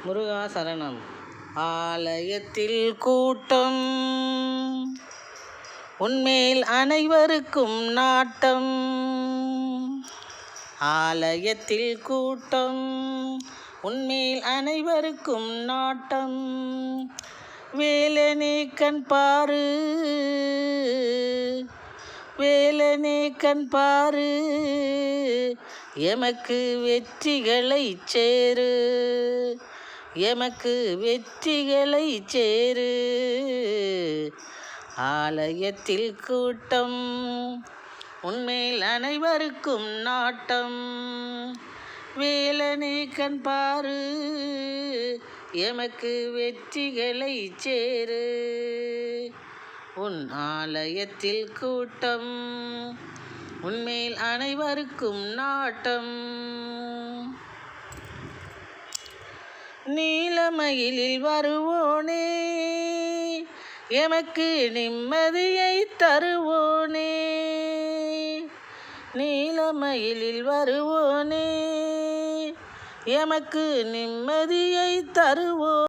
முருகா சரணம். ஆலயத்தில் கூட்டம், உன்மேல் அனைவருக்கும் நாட்டம். ஆலயத்தில் கூட்டம், உன்மேல் அனைவருக்கும் நாட்டம். வேலனே கண் பாரு, வேலனே கண் பாரு, எமக்கு வெற்றிகளை சேரு, எமக்கு வெற்றிகளை சேரு. ஆலயத்தில் கூட்டம், உன்மேல் அனைவருக்கும் நாட்டம். வேலனே கண் பாரு, எமக்கு வெற்றிகளை சேரு. உன் ஆலயத்தில் கூட்டம், உன்மேல் அனைவருக்கும் நாட்டம். நீலமயிலில் வருவோனே, எமக்கு நிம்மதியை தருவோனே. நீலமயிலில் வருவோனே, எமக்கு நிம்மதியை தருவோனே.